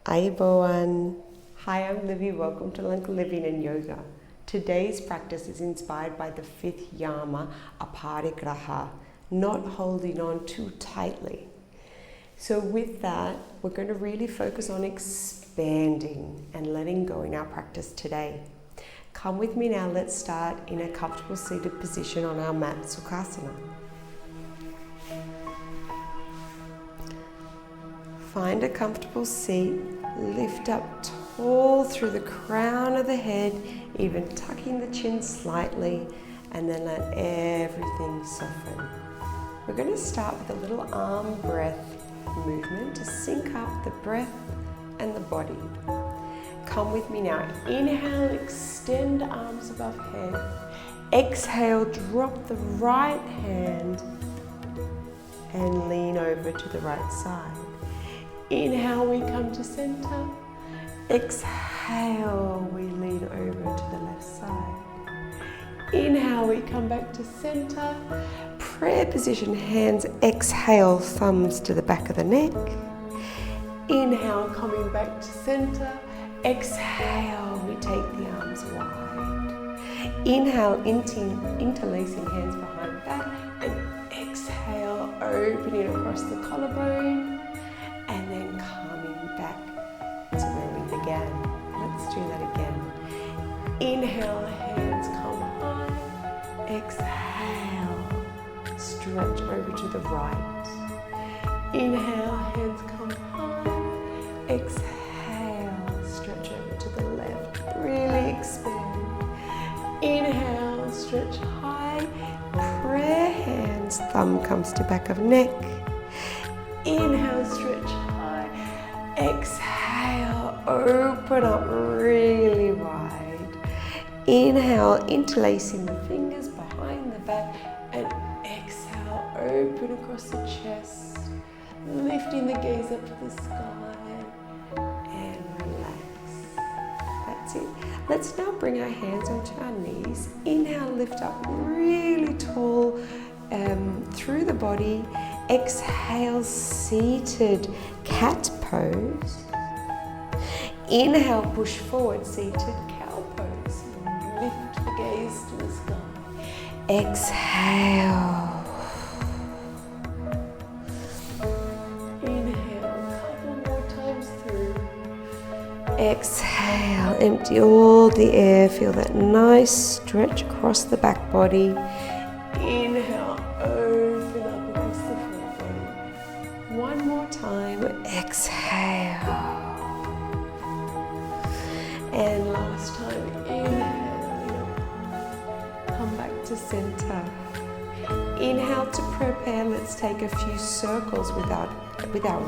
Ayubowan. Hi, I'm Livy. Welcome to Lanka Living and Yoga. Today's practice is inspired by the fifth Yama, Aparigraha, not holding on too tightly. So with that, we're going to really focus on expanding and letting go in our practice today. Come with me now, let's start in a comfortable seated position on our mat, Sukhasana. Find a comfortable seat, lift up tall through the crown of the head, even tucking the chin slightly, and then let everything soften. We're going to start with a little arm breath movement to sync up the breath and the body. Come with me now. Inhale, extend arms above head. Exhale, drop the right hand and lean over to the right side. Inhale, we come to center. Exhale, we lean over to the left side. Inhale, we come back to center. Prayer position, hands, exhale, thumbs to the back of the neck. Inhale, coming back to center. Exhale, we take the arms wide. Inhale, interlacing hands behind back. And exhale, opening across the collarbone. And then coming back to where we began. Let's do that again. Inhale, hands come high. Exhale, stretch over to the right. Inhale, hands come high. Exhale, stretch over to the left. Really expand. Inhale, stretch high. Prayer hands, thumb comes to back of neck. Inhale, stretch high. Exhale, open up really wide. Inhale, interlacing the fingers behind the back. And exhale, open across the chest. Lifting the gaze up to the sky. And relax. That's it. Let's now bring our hands onto our knees. Inhale, lift up really tall through the body. Exhale, seated cat pose. Inhale, push forward, seated cow pose. Lift the gaze to the sky. Exhale. Inhale, a couple more times through. Exhale, empty all the air. Feel that nice stretch across the back body. Inhale, open up against the front body. One more time, exhale. And last time, inhale, come back to center. Inhale to prepare, let's take a few circles with our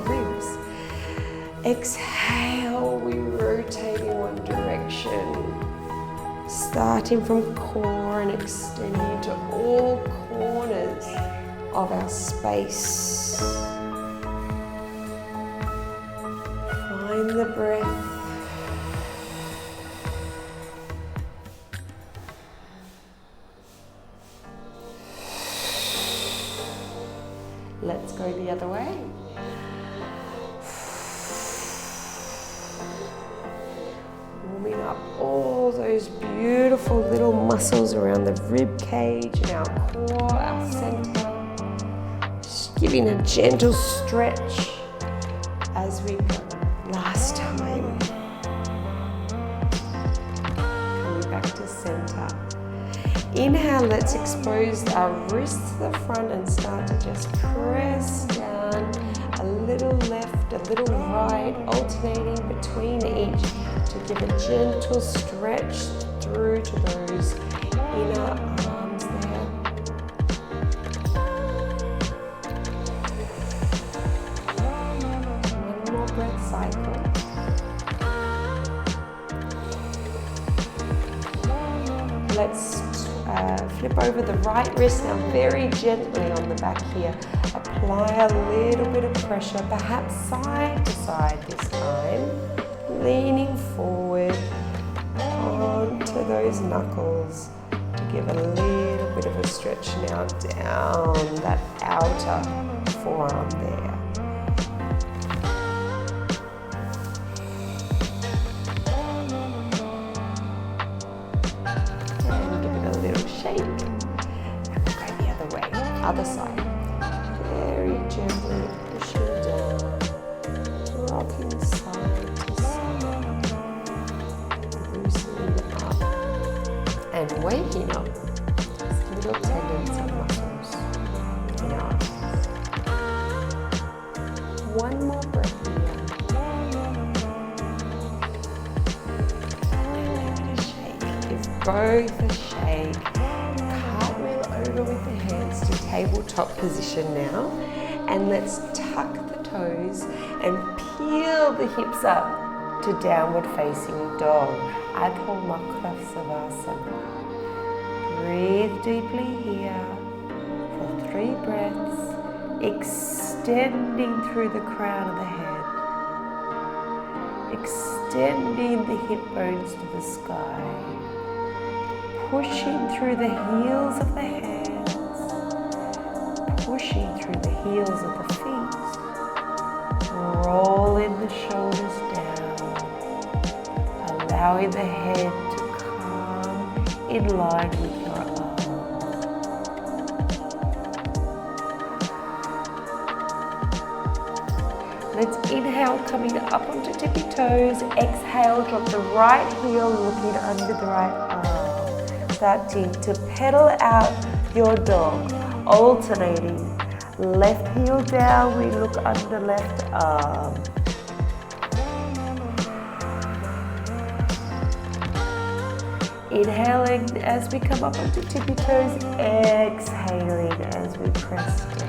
ribs. Exhale, we rotate in one direction. Starting from core and extending to all corners of our space. Find the breath. Let's go the other way. Warming up all those beautiful little muscles around the rib cage and our core, our center. Just giving a gentle stretch as we go. Last time. Coming back to center. Inhale, let's expose our wrists to the front and start to just press down. A little left, a little right, alternating between each to give a gentle stretch through to those inner arms there. One more breath cycle. Let's flip over the right wrist now very gently on the back here. Apply a little bit of pressure, perhaps side to side this time. Leaning forward onto those knuckles to give a little bit of a stretch now down that outer forearm there. Other side. Very gently pushing down, rocking side to side, loosening up and waking up these little tendons and muscles in our arms. One more breath here. And shake. Give both a shake. Cartwheel over with the hands to tabletop position now. And let's tuck the toes and peel the hips up to downward facing dog. Adho Mukha Savasana. Breathe deeply here for 3 breaths, extending through the crown of the head, extending the hip bones to the sky, pushing through the heels of the hands, pushing through the heels of the feet, rolling the shoulders down, allowing the head to come in line with your arms. Let's inhale, coming up onto tippy toes. Exhale, drop the right heel, looking under the right arm. Starting to pedal out your dog, alternating. Left heel down, we look under left arm. Inhaling as we come up onto tippy toes, exhaling as we press down.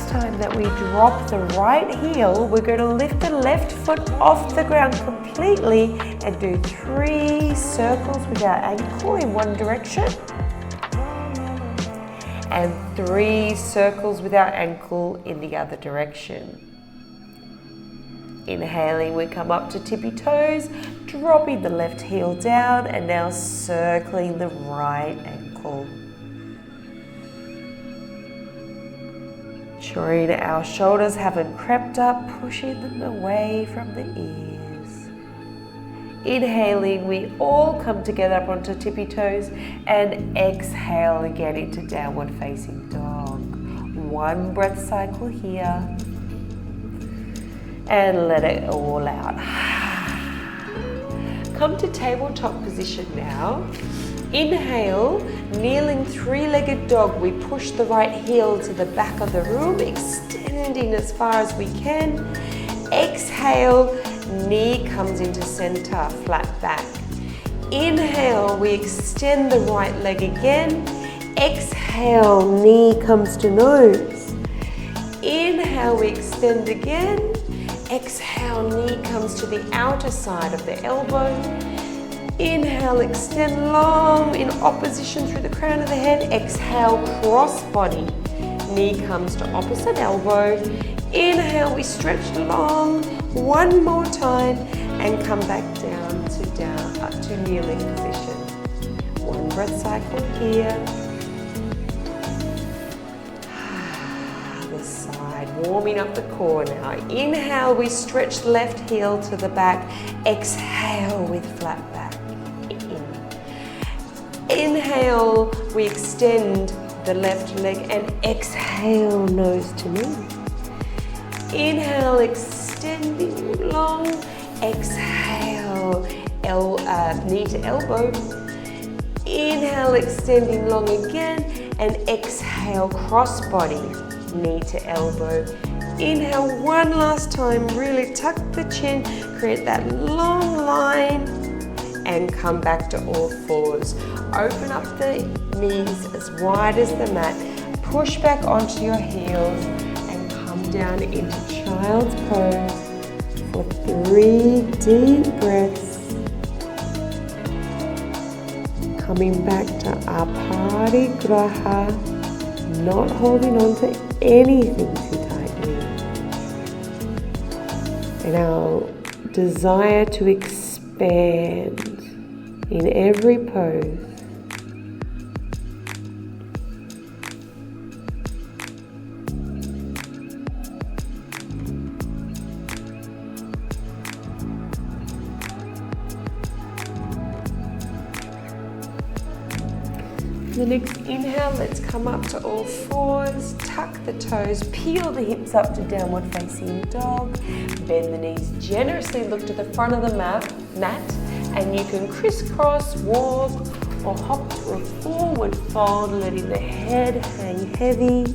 Time that we drop the right heel, we're going to lift the left foot off the ground completely and do 3 circles with our ankle in one direction and 3 circles with our ankle in the other direction. Inhaling, we come up to tippy toes, dropping the left heel down and now circling the right ankle. Ensuring our shoulders haven't crept up, pushing them away from the ears. Inhaling, we all come together up onto tippy toes and exhale again into downward facing dog. 1 breath cycle here and let it all out. Come to tabletop position now. Inhale, kneeling 3-legged dog. We push the right heel to the back of the room, extending as far as we can. Exhale, knee comes into center, flat back. Inhale, we extend the right leg again. Exhale, knee comes to nose. Inhale, we extend again. Exhale, knee comes to the outer side of the elbow. Inhale, extend long in opposition through the crown of the head. Exhale, cross body. Knee comes to opposite elbow. Inhale, we stretch long. 1 more time and come back down up to kneeling position. 1 breath cycle here. The side, warming up the core now. Inhale, we stretch the left heel to the back. Exhale with flat back. Inhale, we extend the left leg and exhale, nose to knee. Inhale, extending long. Exhale, knee to elbow. Inhale, extending long again. And exhale, cross body, knee to elbow. Inhale, 1 last time. Really tuck the chin, create that long line. And come back to all fours. Open up the knees as wide as the mat. Push back onto your heels and come down into child's pose for 3 deep breaths. Coming back to Aparigraha, not holding on to anything too tightly. And our desire to expand in every pose. The next inhale, let's come up to all fours, tuck the toes, peel the hips up to downward facing dog, bend the knees generously, look to the front of the mat, and you can crisscross, walk, or hop to a forward fold, letting the head hang heavy.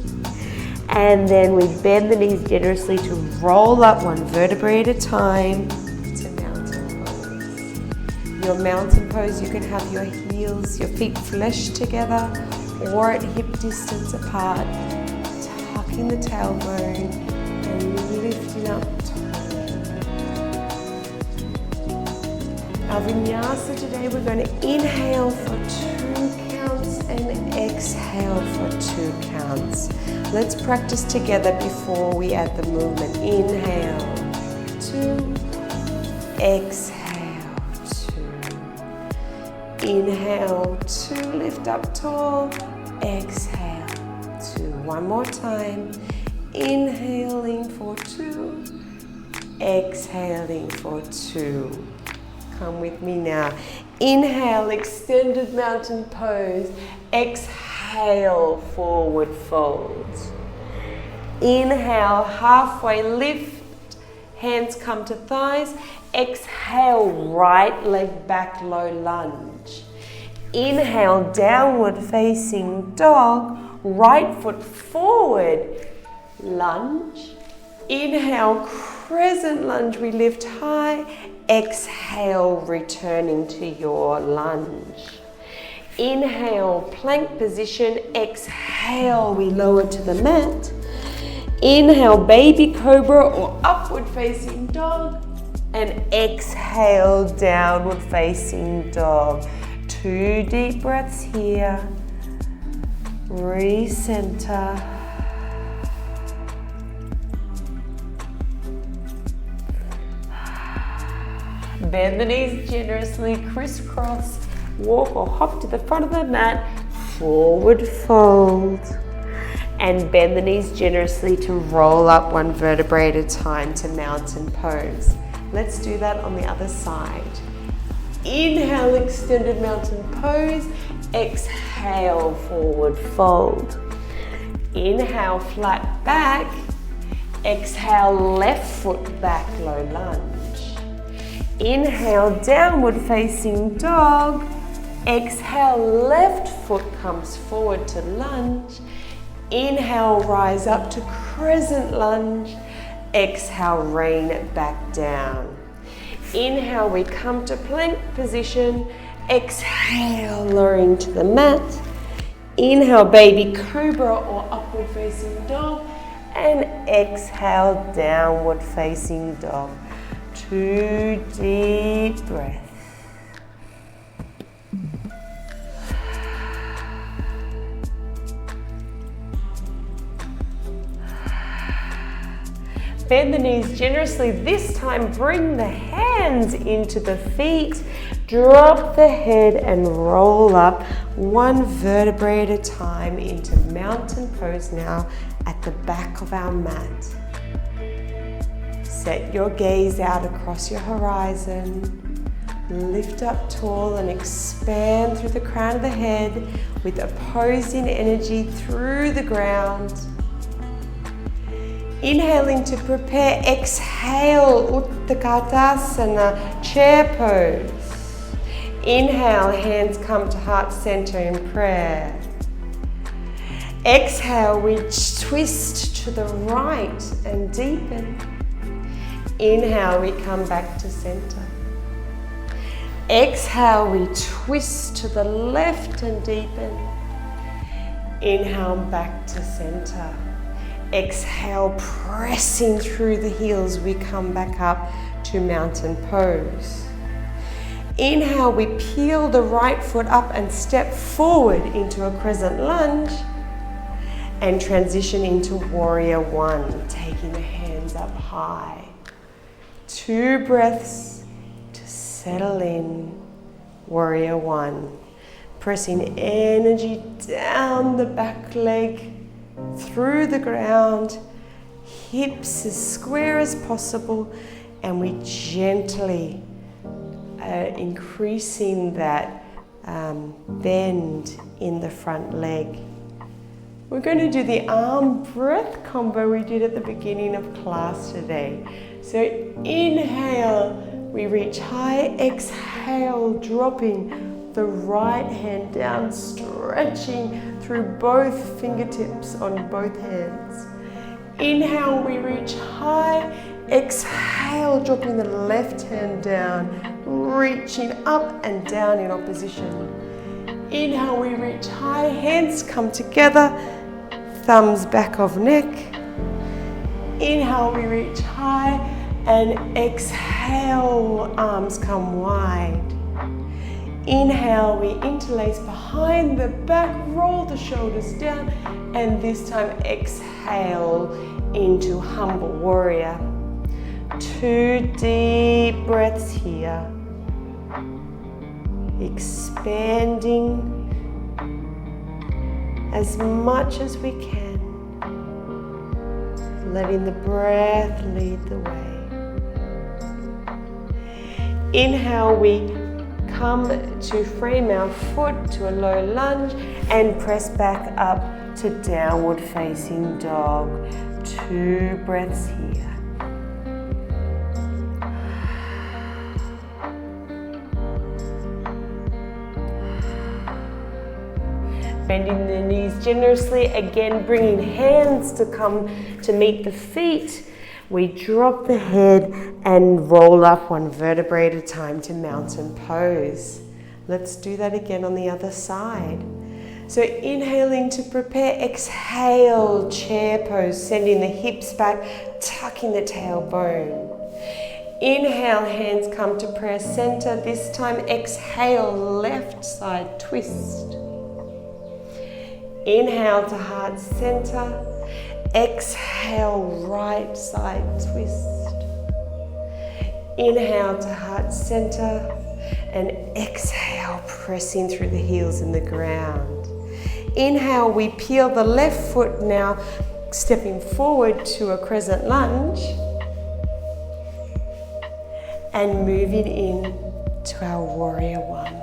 And then we bend the knees generously to roll up one vertebrae at a time to mountain pose. Your mountain pose, you can have your heels, your feet flush together or at hip distance apart, tucking the tailbone and lifting up tall. Our vinyasa today, we're going to inhale for 2 counts and exhale for 2 counts. Let's practice together before we add the movement. Inhale, 2, exhale, 2. Inhale, 2, lift up tall, exhale, 2. One more time. Inhaling for 2, exhaling for 2. Come with me now. Inhale, extended mountain pose. Exhale, forward fold. Inhale, halfway lift. Hands come to thighs. Exhale, right leg back, low lunge. Inhale, downward facing dog. Right foot forward, lunge. Inhale, crescent lunge, we lift high. Exhale, returning to your lunge. Inhale, plank position. Exhale, we lower to the mat. Inhale, baby cobra or upward facing dog. And exhale, downward facing dog. 2 deep breaths here. Recenter. Bend the knees generously, crisscross, walk or hop to the front of the mat, forward fold. And bend the knees generously to roll up one vertebrae at a time to mountain pose. Let's do that on the other side. Inhale, extended mountain pose. Exhale, forward fold. Inhale, flat back. Exhale, left foot back, low lunge. Inhale, downward facing dog. Exhale, left foot comes forward to lunge. Inhale, rise up to crescent lunge. Exhale, rain it back down. Inhale, we come to plank position. Exhale, lowering to the mat. Inhale, baby cobra or upward facing dog. And exhale, downward facing dog. 2 deep breaths. Bend the knees generously. This time, bring the hands into the feet. Drop the head and roll up one vertebrae at a time into mountain pose now at the back of our mat. Set your gaze out across your horizon. Lift up tall and expand through the crown of the head with opposing energy through the ground. Inhaling to prepare, exhale, Utthakatasana, chair pose. Inhale, hands come to heart center in prayer. Exhale, we twist to the right and deepen. Inhale, we come back to center. Exhale, we twist to the left and deepen. Inhale, back to center. Exhale, pressing through the heels, we come back up to mountain pose. Inhale, we peel the right foot up and step forward into a crescent lunge and transition into warrior one, taking the hands up high. 2 breaths to settle in Warrior One. Pressing energy down the back leg, through the ground, hips as square as possible, and we gently increasing that bend in the front leg. We're going to do the arm breath combo we did at the beginning of class today. So inhale, we reach high, exhale, dropping the right hand down, stretching through both fingertips on both hands. Inhale, we reach high, exhale, dropping the left hand down, reaching up and down in opposition. Inhale, we reach high, hands come together, thumbs back of neck. Inhale, we reach high, and exhale, arms come wide. Inhale, we interlace behind the back, roll the shoulders down, and this time exhale into humble warrior. 2 deep breaths here. Expanding as much as we can. Letting the breath lead the way. Inhale, we come to frame our foot to a low lunge and press back up to downward facing dog. 2 breaths here. Bending the knees generously, again bringing hands to come to meet the feet. We drop the head and roll up 1 vertebrae at a time to mountain pose. Let's do that again on the other side. So inhaling to prepare, exhale, chair pose, sending the hips back, tucking the tailbone. Inhale, hands come to prayer center. This time exhale, left side twist. Inhale to heart center. Exhale, right side twist. Inhale to heart center. And exhale, pressing through the heels in the ground. Inhale, we peel the left foot now, stepping forward to a crescent lunge. And moving in to our warrior one.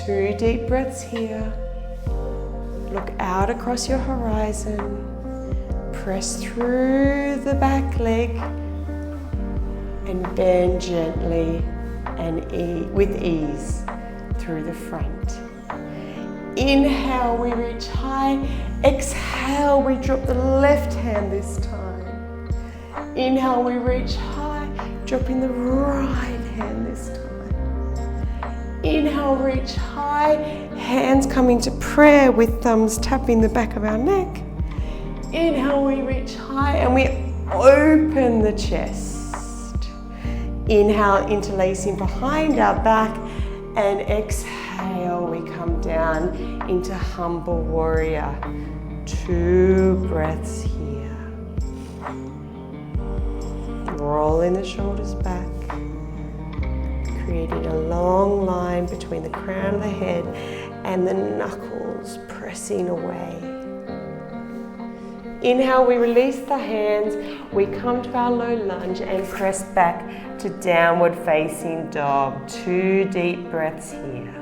2 deep breaths here. Look out across your horizon. Press through the back leg and bend gently and with ease through the front. Inhale, we reach high. Exhale, we drop the left hand this time. Inhale, we reach high, dropping the right hand this time. Inhale, reach high, hands coming to prayer with thumbs tapping the back of our neck. Inhale, we reach high and we open the chest. Inhale, interlacing behind our back, and exhale, we come down into humble warrior. 2 breaths here. Rolling the shoulders back, creating a long line between the crown of the head and the knuckles pressing away. Inhale, we release the hands, we come to our low lunge and press back to downward facing dog. 2 deep breaths here.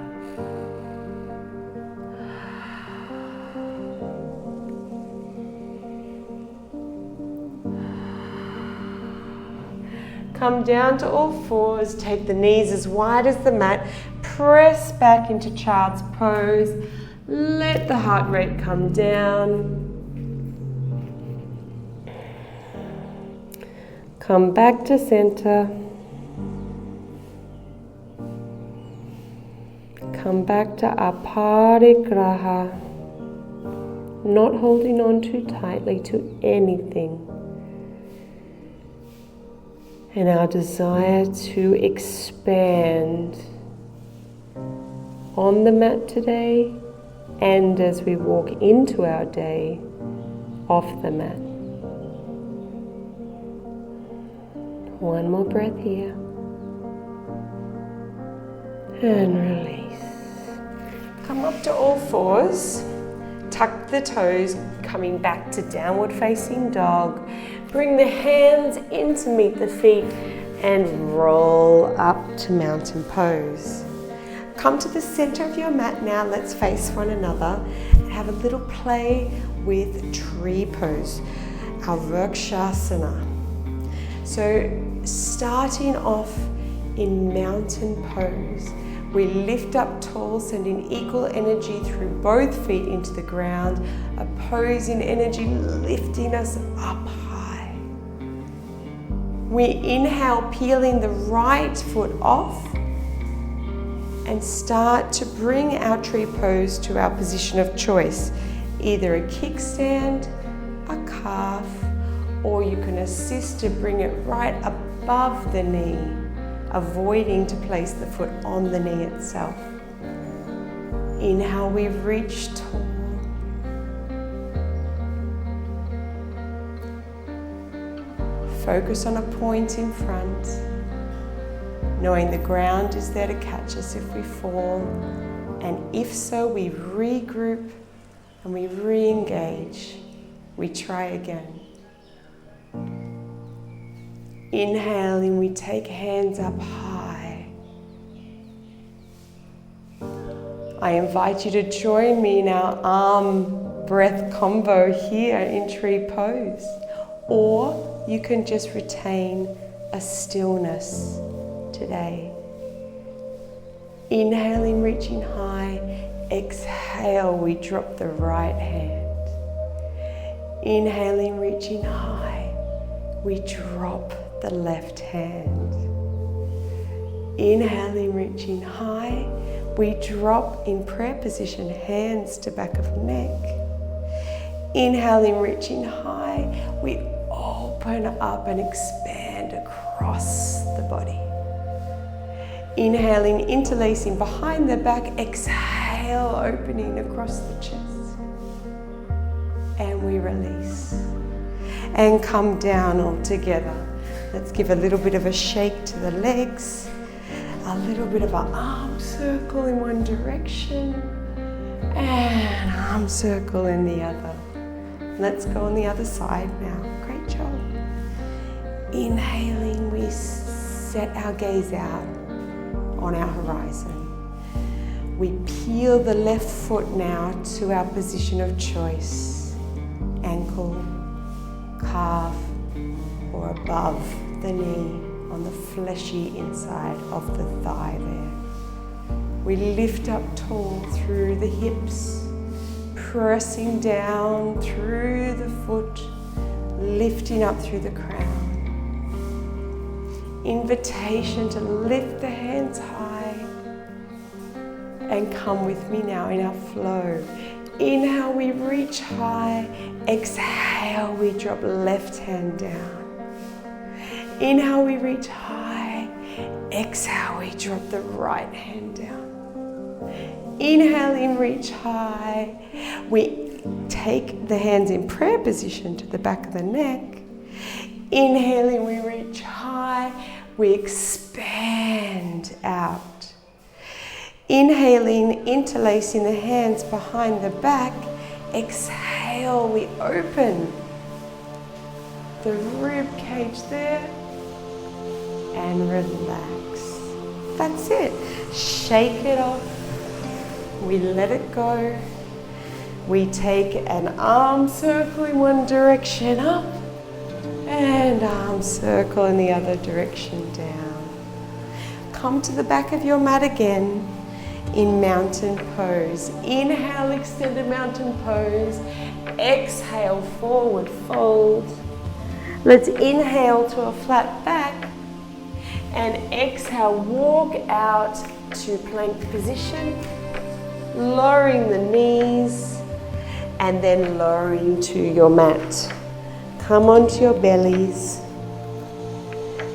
Come down to all fours, take the knees as wide as the mat, press back into child's pose, let the heart rate come down. Come back to center. Come back to Aparigraha, not holding on too tightly to anything. And our desire to expand on the mat today and as we walk into our day off the mat. 1 more breath here. and release. Come up to all fours, tuck the toes, coming back to downward facing dog. Bring the hands in to meet the feet and roll up to mountain pose. Come to the center of your mat now, let's face one another and have a little play with tree pose, our Vrikshasana. So starting off in mountain pose, we lift up tall, sending equal energy through both feet into the ground, opposing energy lifting us up high. We inhale, peeling the right foot off and start to bring our tree pose to our position of choice, either a kickstand, a calf, or you can assist to bring it right above the knee, avoiding to place the foot on the knee itself. Inhale, we reach tall. Focus on a point in front, knowing the ground is there to catch us if we fall, and if so, we regroup and we re-engage. We try again. Inhaling, we take hands up high. I invite you to join me in our arm breath combo here in tree pose, or you can just retain a stillness today. Inhaling, reaching high. Exhale, we drop the right hand. Inhaling, reaching high. We drop the left hand. Inhaling, reaching high. We drop in prayer position, hands to back of neck. Inhaling, reaching high. We open up and expand across the body. Inhaling, interlacing behind the back. Exhale, opening across the chest. And we release. And come down all together. Let's give a little bit of a shake to the legs. A little bit of an arm circle in one direction. And arm circle in the other. Let's go on the other side now. Great job. Inhaling, we set our gaze out on our horizon. We peel the left foot now to our position of choice. Ankle, calf, or above the knee on the fleshy inside of the thigh there. We lift up tall through the hips, pressing down through the foot, lifting up through the crown. Invitation to lift the hands high and come with me now in our flow. Inhale, we reach high. Exhale, we drop left hand down. Inhale, we reach high. Exhale, we drop the right hand down. Inhaling, reach high. We take the hands in prayer position to the back of the neck. Inhaling, we reach high. We expand out. Inhaling, interlacing the hands behind the back. Exhale, we open the rib cage there and relax. That's it. Shake it off. We let it go. We take an arm circle in one direction up and arm circle in the other direction down. Come to the back of your mat again in mountain pose. Inhale, extended mountain pose. Exhale, forward fold. Let's inhale to a flat back and exhale, walk out to plank position, lowering the knees and then lowering to your mat. Come onto your bellies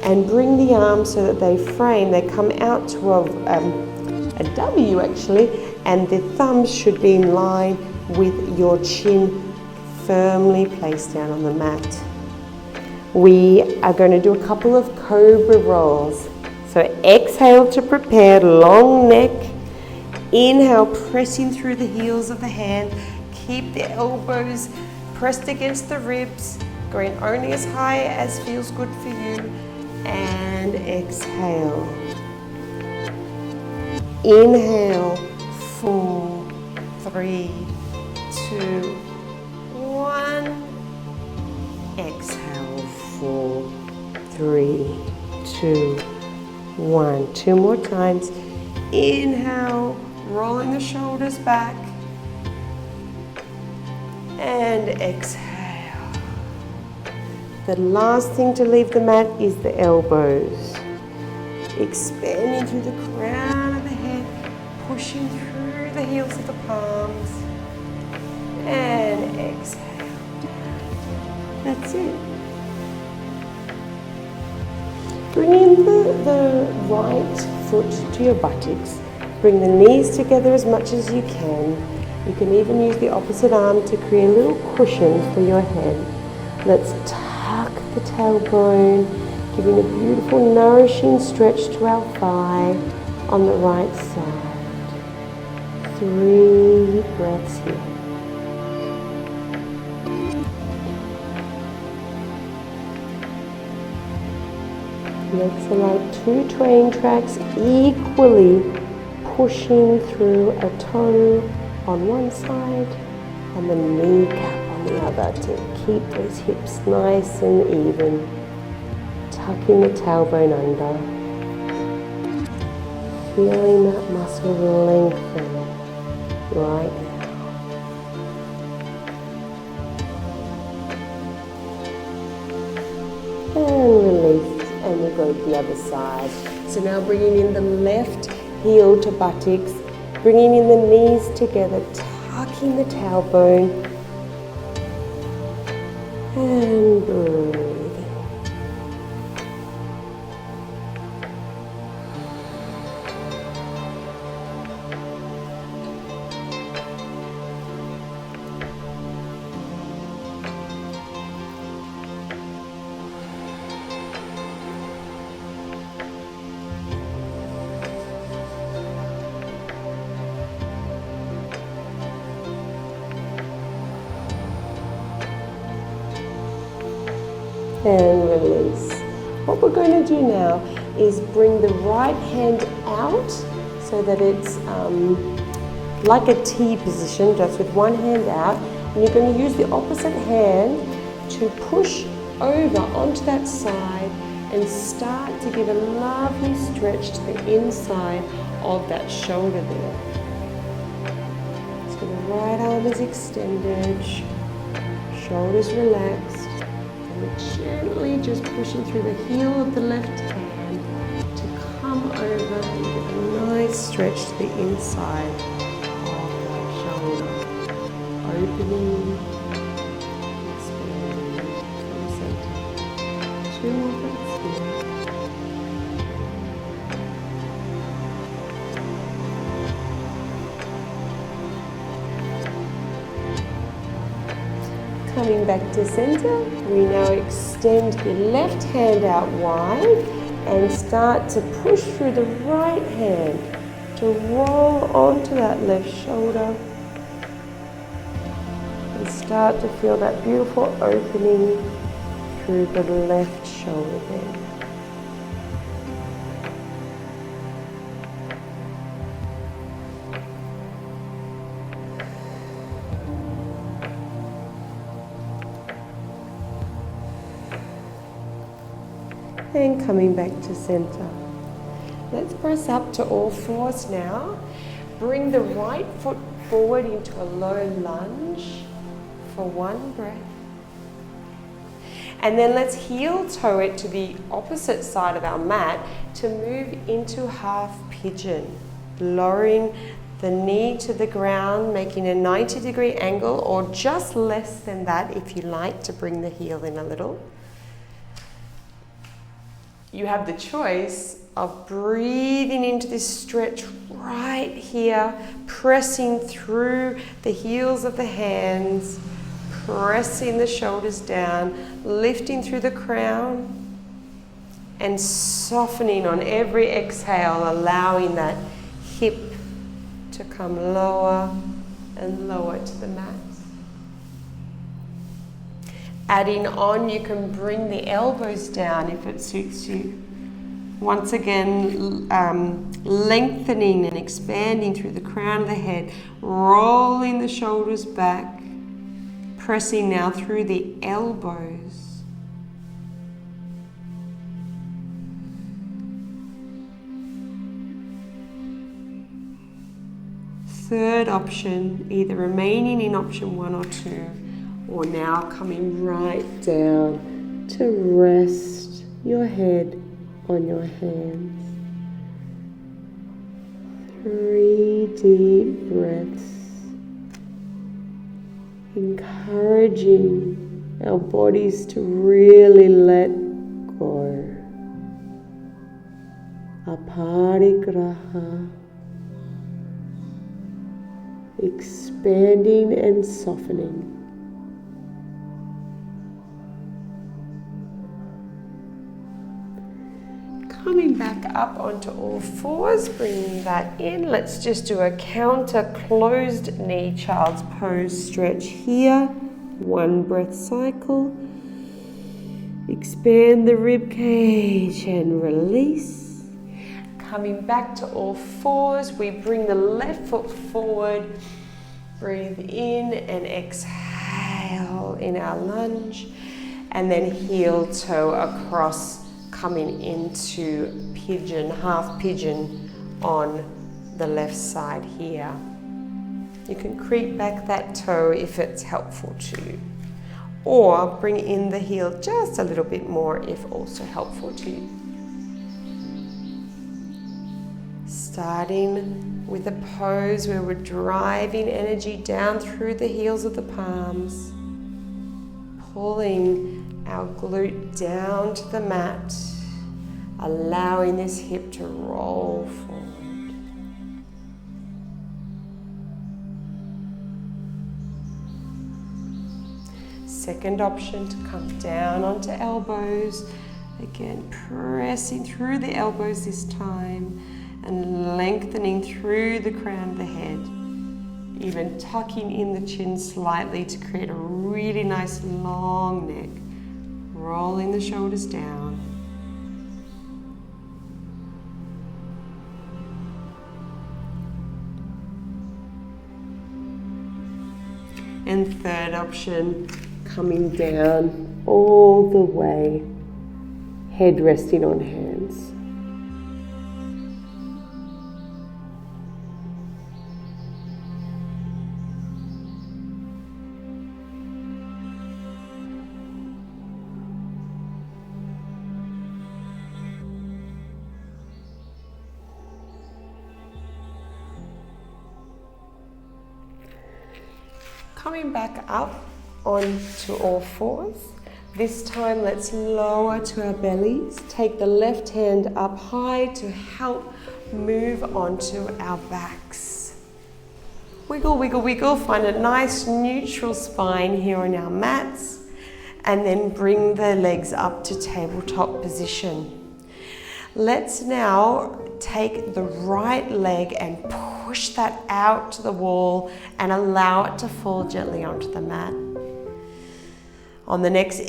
and bring the arms so that they frame. They come out to a W actually, and the thumbs should be in line with your chin firmly placed down on the mat. We are going to do a couple of cobra rolls. So exhale. exhale to prepare, long neck. Inhale, pressing through the heels of the hand. Keep the elbows pressed against the ribs, going only as high as feels good for you. And exhale. Inhale, 4, 3, 2, 1. Exhale, 4, 3, 2, 1. 2 more times. Inhale, rolling the shoulders back. And exhale. The last thing to leave the mat is the elbows. Expanding through the crown of the head, pushing through the heels of the palms. And exhale. That's it. Bring in the right foot to your buttocks. Bring the knees together as much as you can. You can even use the opposite arm to create a little cushion for your head. Let's tuck the tailbone, giving a beautiful nourishing stretch to our thigh on the right side. 3 breaths here. Let's allow 2 train tracks equally pushing through a toe on one side and the kneecap on the other to keep those hips nice and even. Tucking the tailbone under. Feeling that muscle lengthen right now. And release. And we go to the other side. So now bringing in the left heel to buttocks, bringing in the knees together, tucking the tailbone, and breathing. And release. What we're going to do now is bring the right hand out so that it's like a T position, just with one hand out. And you're going to use the opposite hand to push over onto that side and start to give a lovely stretch to the inside of that shoulder there. So the right arm is extended, shoulders relaxed. We're gently just pushing through the heel of the left hand to come over and give a nice stretch to the inside of that shoulder. Opening, expanding from the center. 2 more breaths here. Coming back to center, we now extend the left hand out wide and start to push through the right hand to roll onto that left shoulder and start to feel that beautiful opening through the left shoulder there. And coming back to center. Let's press up to all fours now. Bring the right foot forward into a low lunge for 1 breath. And then let's heel toe it to the opposite side of our mat to move into half pigeon. Lowering the knee to the ground, making a 90-degree angle or just less than that if you like to bring the heel in a little. You have the choice of breathing into this stretch right here, pressing through the heels of the hands, pressing the shoulders down, lifting through the crown, and softening on every exhale, allowing that hip to come lower and lower to the mat. Adding on, you can bring the elbows down if it suits you. Once again, lengthening and expanding through the crown of the head, rolling the shoulders back, pressing now through the elbows. Third option, either remaining in option 1 or 2, or now coming right down to rest your head on your hands. 3 deep breaths, encouraging our bodies to really let go. Aparigraha, expanding and softening. Coming back up onto all fours, bringing that in. Let's just do a counter closed knee child's pose stretch here. 1 breath cycle. Expand the rib cage and release. Coming back to all fours, we bring the left foot forward. Breathe in and exhale in our lunge. And then heel toe across, coming into pigeon, half pigeon on the left side here. You can creep back that toe if it's helpful to you, or bring in the heel just a little bit more if also helpful to you. Starting with a pose where we're driving energy down through the heels of the palms, pulling our glute down to the mat, allowing this hip to roll forward. Second option, to come down onto elbows. Again, pressing through the elbows this time and lengthening through the crown of the head. Even tucking in the chin slightly to create a really nice long neck. Rolling the shoulders down. And third option, coming down all the way, head resting on hands. Coming back up onto all fours. This time let's lower to our bellies. Take the left hand up high to help move onto our backs. Wiggle, wiggle, wiggle. Find a nice neutral spine here on our mats. And then bring the legs up to tabletop position. Let's now take the right leg and push that out to the wall and allow it to fall gently onto the mat. On the next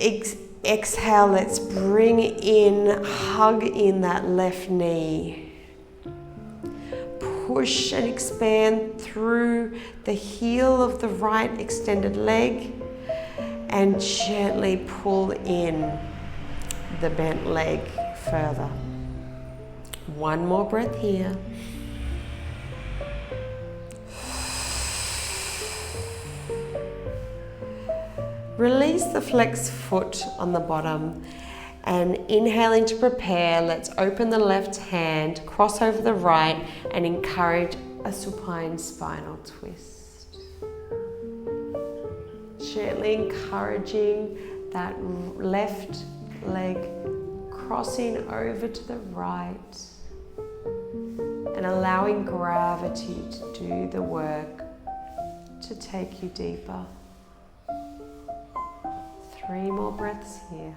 exhale, let's bring in, hug in that left knee. Push and expand through the heel of the right extended leg and gently pull in the bent leg further. One more breath here. Release the flexed foot on the bottom and inhaling to prepare, let's open the left hand, cross over the right and encourage a supine spinal twist. Gently encouraging that left leg crossing over to the right and allowing gravity to do the work to take you deeper. 3 more breaths here.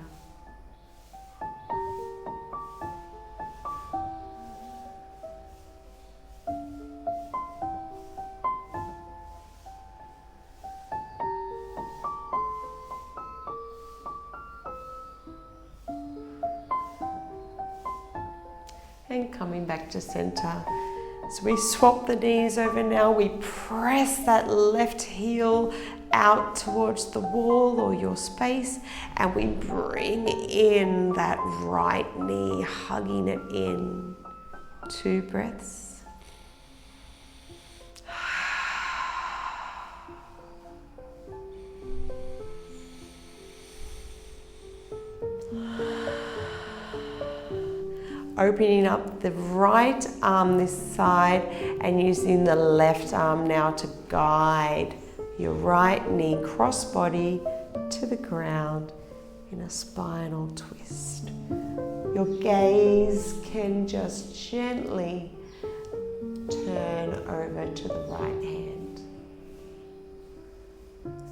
and coming back to center. So we swap the knees over now. We press that left heel out towards the wall or your space, and we bring in that right knee, hugging it in. 2 breaths. Opening up the right arm this side and using the left arm now to guide your right knee crossbody to the ground in a spinal twist. Your gaze can just gently turn over to the right hand.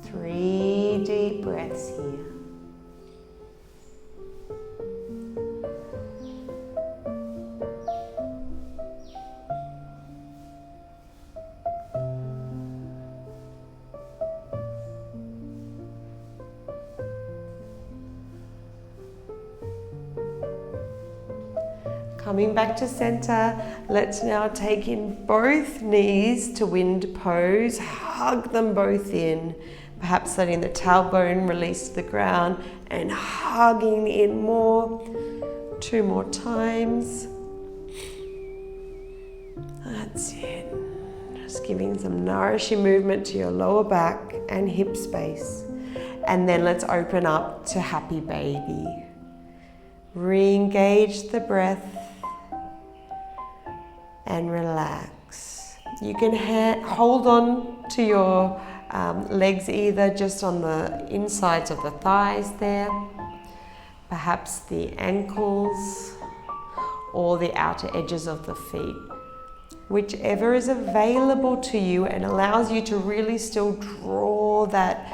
3 deep breaths here. Coming back to center, let's now take in both knees to wind pose. Hug them both in, perhaps letting the tailbone release to the ground and hugging in more. 2 more times. That's it. Just giving some nourishing movement to your lower back and hip space. And then let's open up to happy baby. Re-engage the breath and relax. You can hold on to your legs either just on the insides of the thighs there, perhaps the ankles or the outer edges of the feet. Whichever is available to you and allows you to really still draw that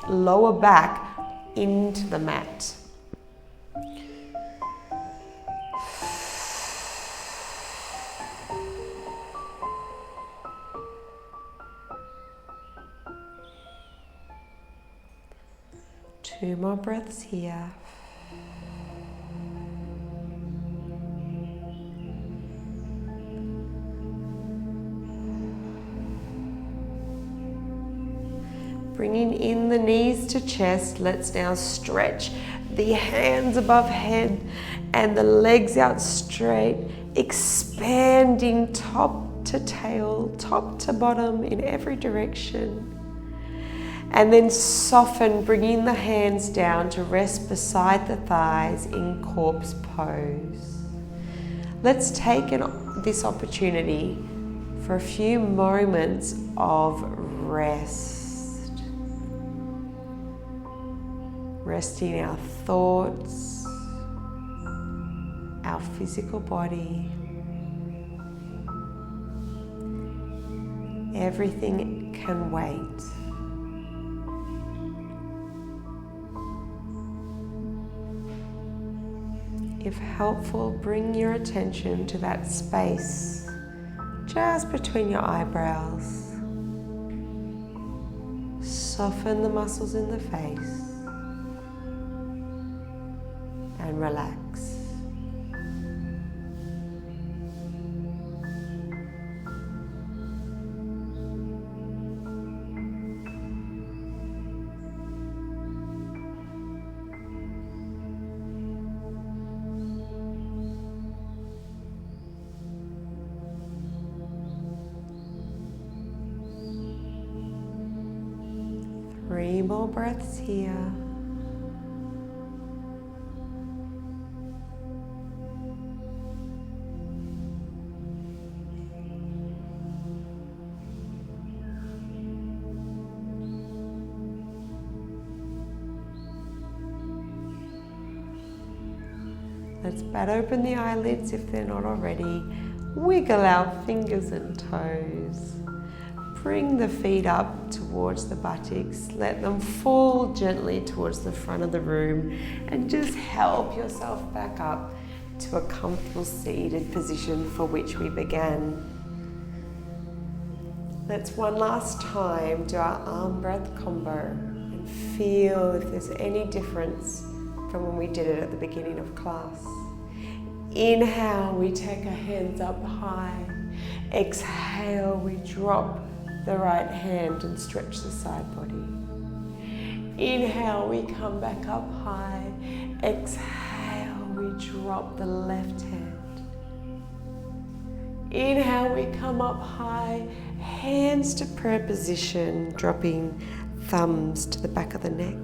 lower back into the mat. Two more breaths here. Bringing in the knees to chest, let's now stretch the hands above head and the legs out straight, expanding top to tail, top to bottom in every direction. And then soften, bringing the hands down to rest beside the thighs in corpse pose. Let's take this opportunity for a few moments of rest. Resting our thoughts, our physical body. Everything can wait. If helpful, bring your attention to that space just between your eyebrows. Soften the muscles in the face and relax. Three more breaths here. Let's bat open the eyelids if they're not already. Wiggle our fingers and toes. Bring the feet up towards the buttocks. Let them fall gently towards the front of the room and just help yourself back up to a comfortable seated position for which we began. Let's one last time do our arm breath combo and feel if there's any difference from when we did it at the beginning of class. Inhale, we take our hands up high. Exhale, we drop the right hand and stretch the side body. Inhale, we come back up high. Exhale, we drop the left hand. Inhale, we come up high, hands to prayer position, dropping thumbs to the back of the neck.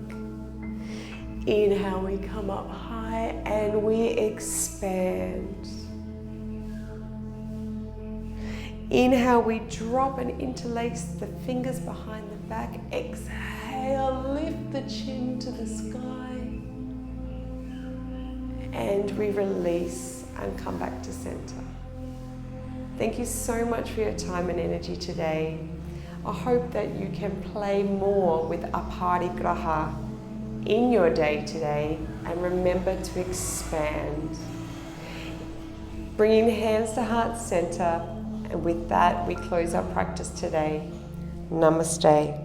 Inhale, we come up high and we expand. Inhale, we drop and interlace the fingers behind the back. Exhale, lift the chin to the sky. And we release and come back to center. Thank you so much for your time and energy today. I hope that you can play more with Aparigraha in your day today, and remember to expand. Bringing hands to heart center, and with that we close our practice today. Namaste.